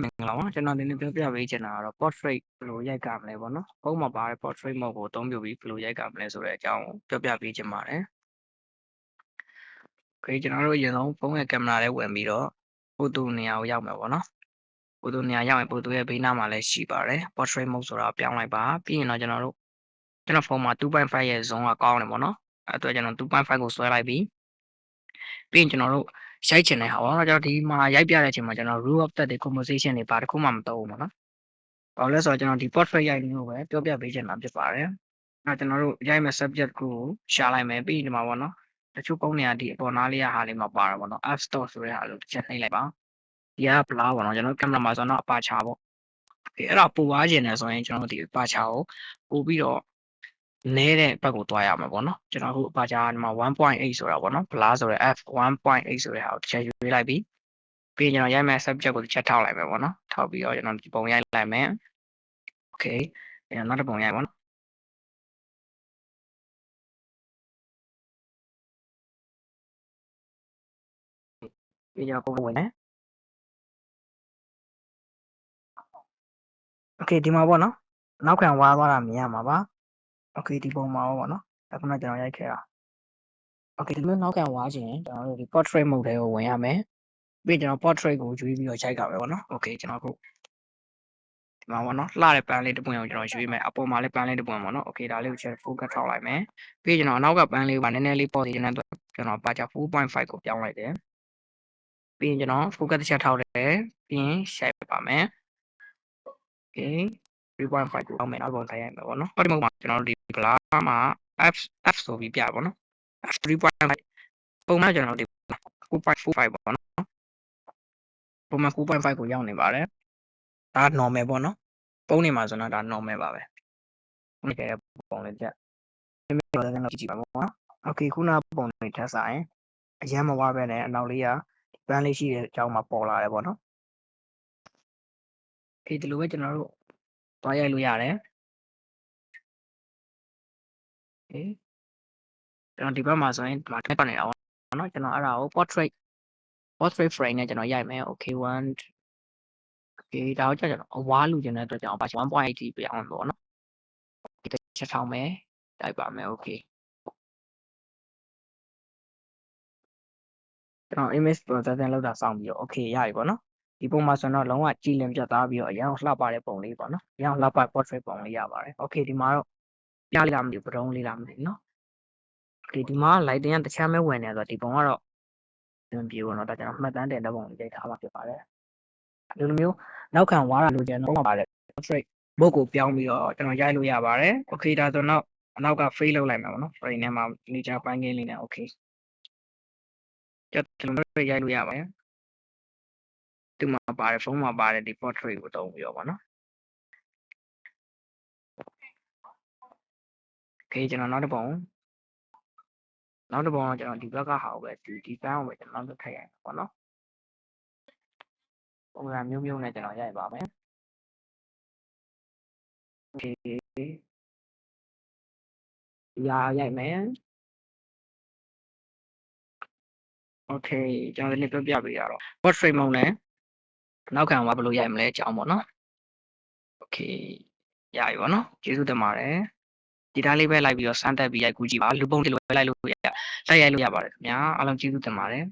မင်္ဂလာပါကျွန်တော်ဒီနေ့ပြောပြပေးချင်တာကတော့ portrait ဘယ်လိုရိုက်ကမလဲပေါ့နော်ပုံမှာပါတဲ့ portrait mode ကိုအသုံးပြုပြီးဘယ်လိုရိုက်ကမလဲဆိုတဲ့အကြောင်းကိုပြောပြပေးချင်ပါတယ် Okay ကျွန်တော်တို့အရင်ဆုံးဖုန်းရဲ့ကင်မရာလေးဝင်ပြီးတော့ photo နေရာကိုရောက်မယ်ပေါ့နော် photo နေရာရောက်ရင် photo ရဲ့ဘေးနားမှာလည်းရှိပါတယ် portrait mode ဆိုတာပြောင်းလိုက်ပါပြီးရင်တော့ကျွန်တော်ဖုန်းမှာ 2.5 ရဲ့ zoom ကကောင်းတယ်ပေါ့နော်အဲ့အတွက်ကျွန်တော် 2.5 ကိုဆွဲလိုက်ပြီးရင်ကျွန်တော်တို့ရိုက်ချင်တဲ့ဟာပေါ့နော်ကျွန်တော်ဒီမှာရိုက်ပြတဲ့အချိန်မှာကျွန်တော် rule of third တွေ composition တွေဘာတစ်ခုမှမသုံးဘူးပေါ့နော်ဘာလို့လဲဆိုတော့ကျွန်တော်ဒီ portrait ရိုက်နေလို့ပဲပြောပြပေးချင်တာဖြစ်ပါတယ်အဲ့ကျွန်တော်တို့ရိုက်မဲ့ subject ကိုရှာလိုက်မယ်ပြီးရင်ဒီမှာပေါ့နော်တချို့ပုံတွေကဒီအပေါ်နားလေးဟာလေးမှာပါတာပေါ့နော် f stop ဆိုတဲ့ဟာလို့တစ်ချက်နှိပ်လိုက်ပါဒီက blur ပေါ့နော်ကျွန်တော်ကင်မရာမှာဆိုတော့ aperture ပေါ့အဲ့ဒါပိုသွားခြင်းတယ်ဆိုရင်ကျွန်တော်တို့ဒီ aperture ကိုပို့ပြီးတော့နဲတဲ့ဘက်ကိုသွားရမှာပေါ့နော်ကျွန်တော်အခု aperture ဒီမှာ 1.8 ဆိုတာပေါ့နော် blur ဆိုတဲ့ f 1.8 ဆိုတဲ့ဟာကိုတစ်ချက်ရွေးလိုက်ပြီးရင်ကျွန်တော်ရိုက်မဲ့ subject ကိုတစ်ချက်ထောက်လိုက်မယ်ပေါ့နော်ထောက်ပြီးတော့ကျွန်တော်ဒီပုံရိုက်လိုက်မယ် Okay နောက်တစ်ပုံရိုက်ပေါ့နော်ပြီးကျွန်တော်ပုံဝင်မယ် Okay ဒီမှာပေါ့နော်နောက်ခံဝါးသွားတာမြင်ရမှာပါ Okay ဒီပုံမှာပေါ့နော်အခုနကျွန်တော်ရိုက်ခဲ့တာ Okay ဒီလိုနောက်ခံဝါးခြင်းကျွန်တော်တို့ဒီ portrait mode ထဲကိုဝင်ရမယ်ပြီးကျွန်တော် portrait ကိုရွေးပြီးတော့ရိုက်ကြမယ်ပေါ့နော် Okay ကျွန်တော်အခုဒီမှာပေါ့နော်လှတဲ့ပန်းလေးတစ်ပွင့်ကိုကျွန်တော်ရွေးမယ်အပေါ်မှာလည်းပန်းလေးတစ်ပွင့်ပေါ့နော် Okay ဒါလေးကိုချက် focus ထောက်လိုက်မယ်ပြီးကျွန်တော်အနောက်ကပန်းလေးကိုနည်းနည်းလေးပေါ့စီခြင်းနဲ့ကျွန်တော်ပါချာ 4.5 ကိုပြောင်းလိုက်တယ်ပြီးရင်ကျွန်တော် focus တစ်ချက်ထောက်တယ်ပြီးရင် shape ပါမယ် Okay 3.5 ကိုအောက်မယ်နောက်ပုံထိုင်ရမယ်ပေါ့နော်ဒီမှာကျွန်တော်တို့ဒီ blur မှာ f ဆိုပြီးပြပါတော့ f 3.5 ပုံမှန်ကျွန်တော်တို့ဒီ 4.45 ပေါ့နော်ပုံမှန် 4.5 ကိုရောက်နေပါတယ်ဒါ normal ပေါ့နော်ပုံနေမှာဆိုတော့ဒါ normal ပါပဲဒီကပုံလေးပြနည်းနည်းတော့လည်းကြည့်ပါပေါ့နော် Okay ခုနပုံလေးထပ်စားရင်အရန်မဝါပဲနဲ့အနောက်လေးကပန်းလေးရှိတဲ့အကြောင်းမှာပေါ်လာတယ်ပေါ့နော် Okay ဒီလိုပဲကျွန်တော်တို့သွားရိုက်လို့ရတယ် Okay ကျွန်တော်ဒီဘက်မှာဆိုရင်ဒီမှာထပ်နေတာပေါ့နော်ကျွန်တော်အဲ့ဒါကို portrait frame နဲ့ကျွန်တော်ရိုက်မယ် Okay 1 Okay ဒါကိုကျွန်တော်အဝါလူခြင်းတဲ့အတွက်ကြောင့် 1.8 ပြအောင်ပေါ့နော်ဒီချက်ထောင်မယ်တိုက်ပါမယ် Okay ကျွန်တော် image processing လောက်တာစောင့်ပြီးတော့ Okay ရပြီပေါ့နော်ဒီပုံမှာဆိုတော့လုံးဝကြည်လင်ပြတ်သားပြီးတော့အရင်လှပတဲ့ပုံလေးပေါ့နော်အရင်လှပ portrait ပုံလေးရပါတယ် Okay ဒီမှာတော့ပြလေးလားမသိဘူးပတုံးလေးလားမသိဘူးနော် Okay ဒီမှာ lighting ကတခြားမဲဝင်နေဆိုတော့ဒီပုံကတော့ပြေပေါ့နော်ဒါကျွန်တော်မှတ်တမ်းတင်တဲ့ပုံလေးရိုက်ထားမှာဖြစ်ပါတယ်ဒီလိုမျိုးနောက်ခံဝါးတာလိုချင်တော့ပါတယ် portrait mode ကိုပြောင်းပြီးတော့ကျွန်တော်ရိုက်လို့ရပါတယ် Okay ဒါဆိုတော့အနောက်က fade လုပ်လိုက်မှာပေါ့နော် frame ထဲမှာ nature ပိုင်းကင်းလေးနဲ့ Okay ဒီလိုမျိုးရိုက်လို့ရပါတယ်ဒီမှာပါတယ်ဖုန်းမှာပါတယ်ဒီ portrait ကိုတုံးပြီးတော့ပေါ့နော် Okay ကျွန်တော်နောက်တစ်ပုံကကျွန်တော်ဒီဘက်ကဟာကိုပဲဒီပန်းကိုပဲကျွန်တော်နောက်ထပ်ရိုက်ပါပေါ့နော်ပုံစံမျိုးနဲ့ကျွန်တော်ရိုက်ပါမယ် Okay ရိုက်မယ် Okay ကျွန်တော်ဒီနေ့ပြပေးရတော့ portrait mode နဲ့နောက်ခံကဘယ်လိုရိုက်မလဲအကြောင်းပေါ့နော် Okay ရပြီပေါ့နော်ကျေးဇူးတင်ပါတယ်ဒီသားလေးပဲလိုက်ပြီးတော့စမ်းတက်ပြီးရိုက်ကူးကြည့်ပါလူပုံတွေလိုလိုက်လို့ရိုက်လို့ရပါတယ်ခင်ဗျာအားလုံးကျေးဇူးတင်ပါတယ်